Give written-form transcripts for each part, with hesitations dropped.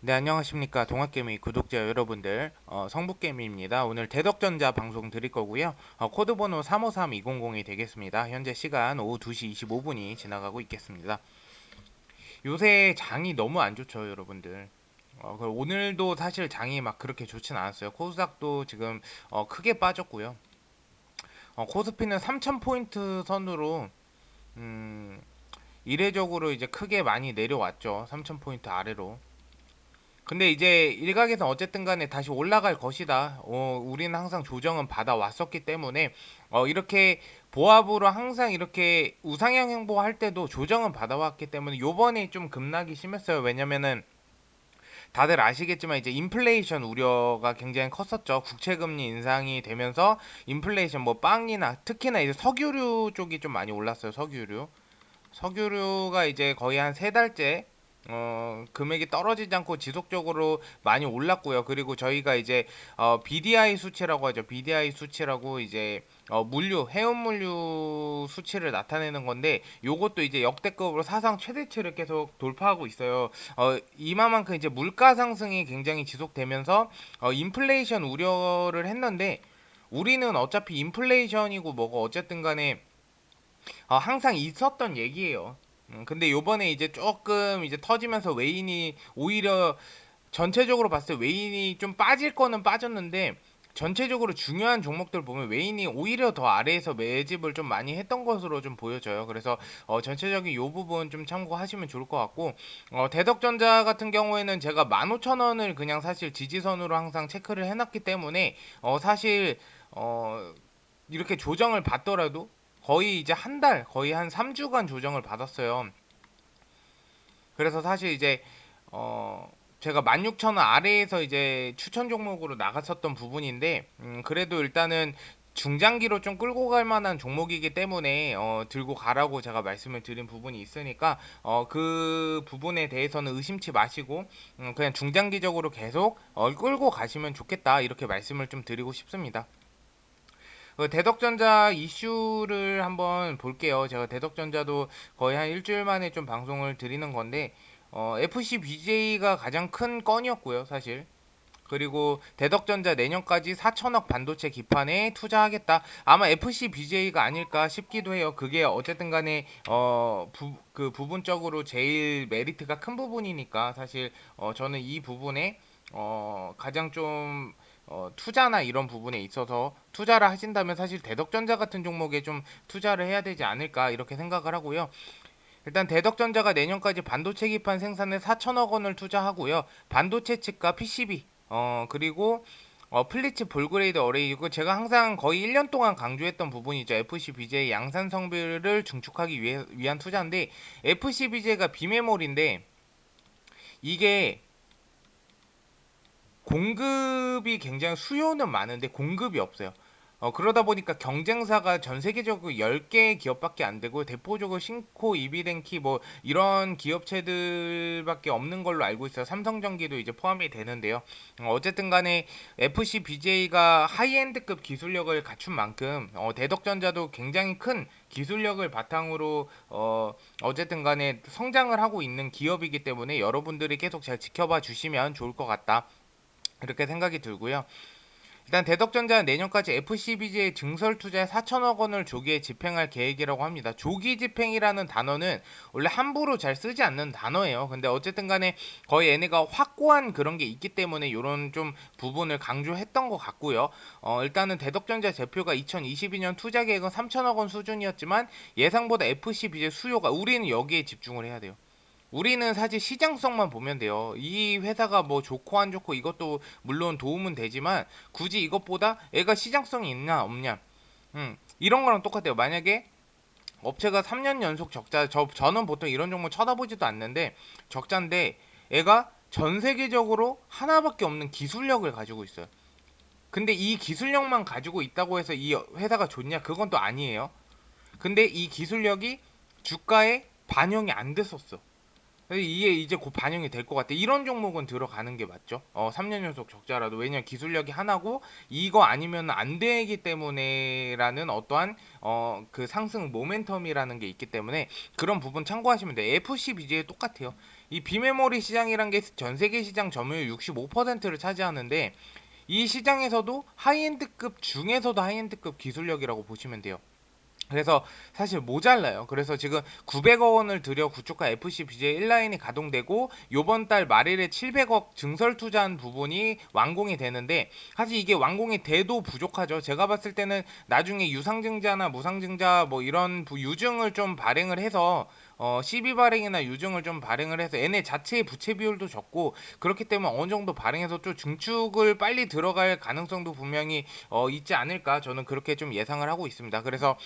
네, 안녕하십니까. 동학개미 구독자 여러분들. 성북개미입니다. 오늘 대덕전자 방송 드릴 거고요. 코드 번호 353200이 되겠습니다. 현재 시간 오후 2시 25분이 지나가고 있겠습니다. 요새 장이 너무 안 좋죠, 여러분들. 오늘도 사실 장이 막 그렇게 좋진 않았어요. 코스닥도 지금 크게 빠졌고요. 코스피는 3000포인트 선으로 이례적으로 이제 크게 많이 내려왔죠. 3000포인트 아래로. 근데 이제 일각에서 어쨌든 간에 다시 올라갈 것이다. 우리는 항상 조정은 받아왔었기 때문에 이렇게 보합으로 항상 이렇게 우상향 행보할 때도 조정은 받아왔기 때문에 요번에 좀 급락이 심했어요. 왜냐면은 다들 아시겠지만 이제 인플레이션 우려가 굉장히 컸었죠. 국채금리 인상이 되면서 인플레이션 뭐 빵이나 특히나 이제 석유류 쪽이 좀 많이 올랐어요. 석유류가 이제 거의 한 세 달째 금액이 떨어지지 않고 지속적으로 많이 올랐고요. 그리고 저희가 이제 BDI 수치라고 하죠. BDI 수치라고 이제 해운 물류 수치를 나타내는 건데 요것도 이제 역대급으로 사상 최대치를 계속 돌파하고 있어요. 이마만큼 이제 물가 상승이 굉장히 지속되면서 인플레이션 우려를 했는데 우리는 어차피 인플레이션이고 뭐고 어쨌든 간에 항상 있었던 얘기예요. 근데 요번에 이제 조금 이제 터지면서 웨인이 오히려 전체적으로 봤을 때 웨인이 좀 빠질 거는 빠졌는데 전체적으로 중요한 종목들 보면 웨인이 오히려 더 아래에서 매집을 좀 많이 했던 것으로 좀 보여져요. 그래서 전체적인 요 부분 좀 참고하시면 좋을 것 같고 대덕전자 같은 경우에는 제가 15,000원을 그냥 사실 지지선으로 항상 체크를 해놨기 때문에 사실 어, 이렇게 조정을 받더라도 거의 이제 한 달, 거의 한 3주간 조정을 받았어요. 그래서 사실 이제 제가 16,000원 아래에서 이제 추천 종목으로 나갔었던 부분인데 그래도 일단은 중장기로 좀 끌고 갈 만한 종목이기 때문에 들고 가라고 제가 말씀을 드린 부분이 있으니까 그 부분에 대해서는 의심치 마시고 그냥 중장기적으로 계속 끌고 가시면 좋겠다 이렇게 말씀을 좀 드리고 싶습니다. 대덕전자 이슈를 한번 볼게요. 제가 대덕전자도 거의 한 일주일 만에 좀 방송을 드리는 건데, FC BJ가 가장 큰 건이었고요, 사실. 그리고 대덕전자 내년까지 4천억 반도체 기판에 투자하겠다. 아마 FC BJ가 아닐까 싶기도 해요. 그게 어쨌든 간에 그 부분적으로 제일 메리트가 큰 부분이니까 사실 저는 이 부분에 가장 좀 투자나 이런 부분에 있어서 투자를 하신다면 사실 대덕전자 같은 종목에 좀 투자를 해야 되지 않을까 이렇게 생각을 하고요. 일단 대덕전자가 내년까지 반도체 기판 생산에 4천억 원을 투자하고요. 반도체 칩과 PCB 그리고 플리츠 볼그레이드 어레이 이거 제가 항상 거의 1년 동안 강조했던 부분이죠. FCBJ 양산 성비를 중축하기 위한 투자인데 FCBJ가 비메모리인데 이게 공급이 굉장히 수요는 많은데 공급이 없어요. 그러다 보니까 경쟁사가 전 세계적으로 10개 기업밖에 안 되고 대표적으로 신코, 이비덴키 뭐 이런 기업체들밖에 없는 걸로 알고 있어요. 삼성전기도 이제 포함이 되는데요. 어쨌든 간에 FCBJ가 하이엔드급 기술력을 갖춘 만큼 대덕전자도 굉장히 큰 기술력을 바탕으로 어쨌든 간에 성장을 하고 있는 기업이기 때문에 여러분들이 계속 잘 지켜봐 주시면 좋을 것 같다. 이렇게 생각이 들고요. 일단 대덕전자는 내년까지 FCBG의 증설 투자에 4천억 원을 조기에 집행할 계획이라고 합니다. 조기 집행이라는 단어는 원래 함부로 잘 쓰지 않는 단어예요. 근데 어쨌든 간에 거의 얘네가 확고한 그런 게 있기 때문에 이런 좀 부분을 강조했던 것 같고요. 일단은 대덕전자 대표가 2022년 투자 계획은 3천억 원 수준이었지만 예상보다 FCBG 수요가 우리는 여기에 집중을 해야 돼요. 우리는 사실 시장성만 보면 돼요. 이 회사가 뭐 좋고 안 좋고 이것도 물론 도움은 되지만 굳이 이것보다 애가 시장성이 있냐 없냐. 이런 거랑 똑같아요. 만약에 업체가 3년 연속 적자, 저는 보통 이런 종목 쳐다보지도 않는데 적자인데 애가 전 세계적으로 하나밖에 없는 기술력을 가지고 있어요. 근데 이 기술력만 가지고 있다고 해서 이 회사가 좋냐? 그건 또 아니에요. 근데 이 기술력이 주가에 반영이 안 됐었어. 이게 이제 곧 반영이 될 것 같아. 이런 종목은 들어가는 게 맞죠. 3년 연속 적자라도 왜냐면 기술력이 하나고 이거 아니면 안 되기 때문에라는 어떠한 그 상승 모멘텀이라는 게 있기 때문에 그런 부분 참고하시면 돼요. FCBG에 똑같아요. 이 비메모리 시장이란 게 전 세계 시장 점유율 65%를 차지하는데 이 시장에서도 하이엔드급 중에서도 하이엔드급 기술력이라고 보시면 돼요. 그래서 사실 모자라요. 그래서 지금 900억 원을 들여 구축한 FC BJ 1라인이 가동되고 요번 달 말일에 700억 증설 투자한 부분이 완공이 되는데 사실 이게 완공이 돼도 부족하죠. 제가 봤을 때는 나중에 유상증자나 무상증자 뭐 이런 유증을 좀 발행을 해서 CB 발행이나 유증을 좀 발행을 해서 얘네 자체의 부채 비율도 적고 그렇기 때문에 어느 정도 발행해서 좀 증축을 빨리 들어갈 가능성도 분명히 있지 않을까 저는 그렇게 좀 예상을 하고 있습니다. 그래서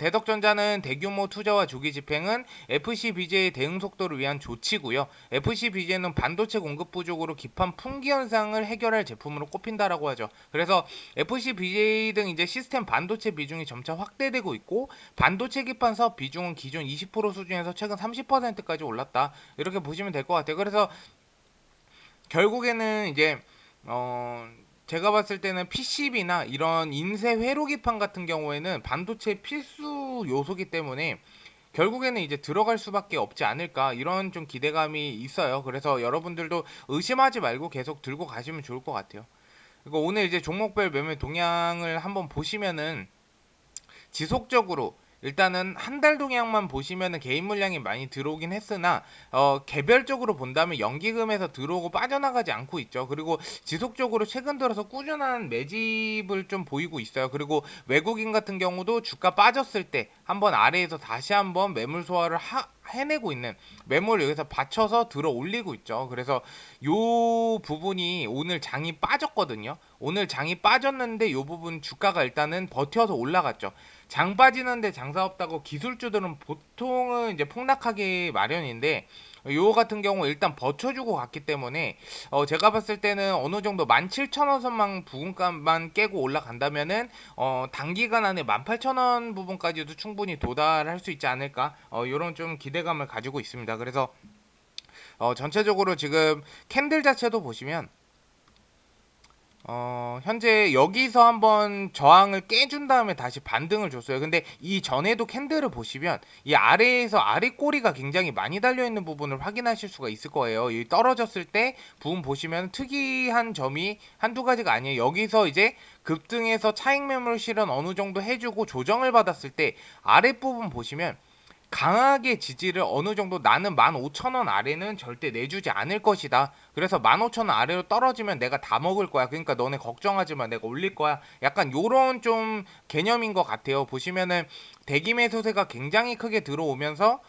대덕전자는 대규모 투자와 조기 집행은 FCBJ의 대응 속도를 위한 조치고요. FCBJ는 반도체 공급 부족으로 기판 풍기 현상을 해결할 제품으로 꼽힌다라고 하죠. 그래서 FCBJ 등 이제 시스템 반도체 비중이 점차 확대되고 있고 반도체 기판 사업 비중은 기존 20% 수준에서 최근 30%까지 올랐다. 이렇게 보시면 될 것 같아요. 그래서 결국에는 이제 제가 봤을 때는 PCB나 이런 인쇄 회로 기판 같은 경우에는 반도체 필수 요소기 때문에 결국에는 이제 들어갈 수밖에 없지 않을까 이런 좀 기대감이 있어요. 그래서 여러분들도 의심하지 말고 계속 들고 가시면 좋을 것 같아요. 그리고 오늘 이제 종목별 매매 동향을 한번 보시면은 지속적으로 일단은 한 달 동향만 보시면은 개인 물량이 많이 들어오긴 했으나 개별적으로 본다면 연기금에서 들어오고 빠져나가지 않고 있죠. 그리고 지속적으로 최근 들어서 꾸준한 매집을 좀 보이고 있어요. 그리고 외국인 같은 경우도 주가 빠졌을 때 한번 아래에서 다시 한번 매물 소화를 해내고 있는 매물을 여기서 받쳐서 들어 올리고 있죠. 그래서 요 부분이 오늘 장이 빠졌거든요. 오늘 장이 빠졌는데 요 부분 주가가 일단은 버텨서 올라갔죠. 장 빠지는데 장사 없다고 기술주들은 보통은 이제 폭락하기 마련인데 요 같은 경우 일단 버텨주고 갔기 때문에 제가 봤을 때는 어느 정도 17,000원 선만 부분값만 깨고 올라간다면은 단기간 안에 18,000원 부분까지도 충분히 도달할 수 있지 않을까 요런 좀 기대감을 가지고 있습니다. 그래서 전체적으로 지금 캔들 자체도 보시면 현재 여기서 한번 저항을 깨준 다음에 다시 반등을 줬어요. 근데 이 전에도 캔들을 보시면 이 아래에서 아래 꼬리가 굉장히 많이 달려있는 부분을 확인하실 수가 있을 거예요. 이 떨어졌을 때 부분 보시면 특이한 점이 한두 가지가 아니에요. 여기서 이제 급등해서 차익 매물 실현 어느 정도 해주고 조정을 받았을 때 아랫부분 보시면 강하게 지지를 어느 정도 나는 15,000원 아래는 절대 내주지 않을 것이다. 그래서 15,000원 아래로 떨어지면 내가 다 먹을 거야. 그러니까 너네 걱정하지 마. 내가 올릴 거야. 약간 요런 좀 개념인 것 같아요. 보시면은 대기 매수세가 굉장히 크게 들어오면서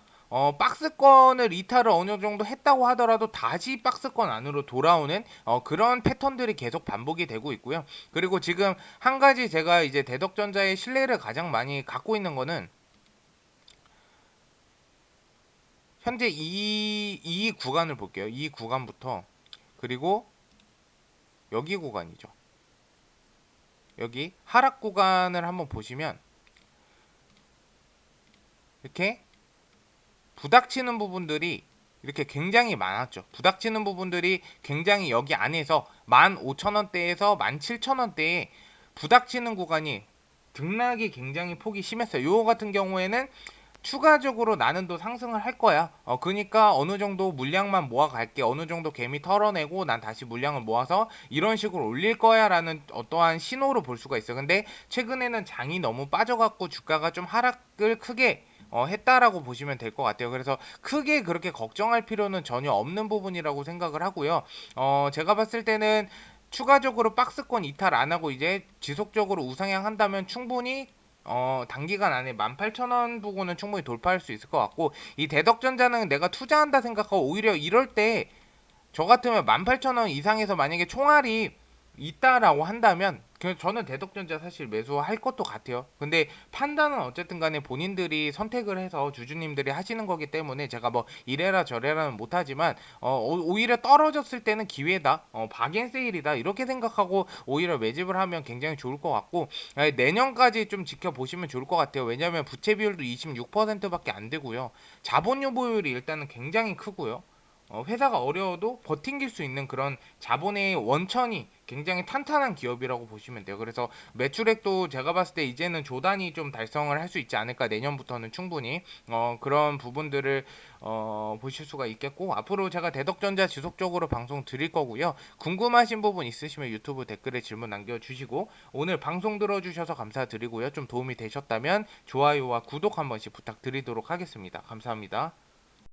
박스권을 이탈을 어느 정도 했다고 하더라도 다시 박스권 안으로 돌아오는 그런 패턴들이 계속 반복이 되고 있고요. 그리고 지금 한 가지 제가 이제 대덕전자의 신뢰를 가장 많이 갖고 있는 거는 현재 이 구간을 볼게요. 이 구간부터 그리고 여기 구간이죠. 여기 하락 구간을 한번 보시면 이렇게 부닥치는 부분들이 이렇게 굉장히 많았죠. 부닥치는 부분들이 굉장히 여기 안에서 15,000원대에서 17,000원대에 부닥치는 구간이 등락이 굉장히 폭이 심했어요. 요 같은 경우에는 추가적으로 나는 또 상승을 할 거야. 그러니까 어느 정도 물량만 모아 갈게. 어느 정도 개미 털어내고 난 다시 물량을 모아서 이런 식으로 올릴 거야라는 어떠한 신호로 볼 수가 있어. 근데 최근에는 장이 너무 빠져갖고 주가가 좀 하락을 크게 했다라고 보시면 될 것 같아요. 그래서 크게 그렇게 걱정할 필요는 전혀 없는 부분이라고 생각을 하고요. 제가 봤을 때는 추가적으로 박스권 이탈 안 하고 이제 지속적으로 우상향 한다면 충분히 단기간 안에 18,000원 부근은 충분히 돌파할 수 있을 것 같고 이 대덕전자는 내가 투자한다 생각하고 오히려 이럴 때 저 같으면 18,000원 이상에서 만약에 총알이 있다라고 한다면 저는 대덕전자 사실 매수할 것도 같아요. 근데 판단은 어쨌든 간에 본인들이 선택을 해서 주주님들이 하시는 거기 때문에 제가 뭐 이래라 저래라는 못하지만 오히려 떨어졌을 때는 기회다, 박앤세일이다 이렇게 생각하고 오히려 매집을 하면 굉장히 좋을 것 같고 내년까지 좀 지켜보시면 좋을 것 같아요. 왜냐하면 부채 비율도 26%밖에 안 되고요. 자본 유보율이 일단은 굉장히 크고요. 회사가 어려워도 버팅길 수 있는 그런 자본의 원천이 굉장히 탄탄한 기업이라고 보시면 돼요. 그래서 매출액도 제가 봤을 때 이제는 조단위 좀 달성을 할 수 있지 않을까, 내년부터는 충분히 그런 부분들을 보실 수가 있겠고, 앞으로 제가 대덕전자 지속적으로 방송 드릴 거고요. 궁금하신 부분 있으시면 유튜브 댓글에 질문 남겨주시고, 오늘 방송 들어주셔서 감사드리고요. 좀 도움이 되셨다면 좋아요와 구독 한 번씩 부탁드리도록 하겠습니다. 감사합니다.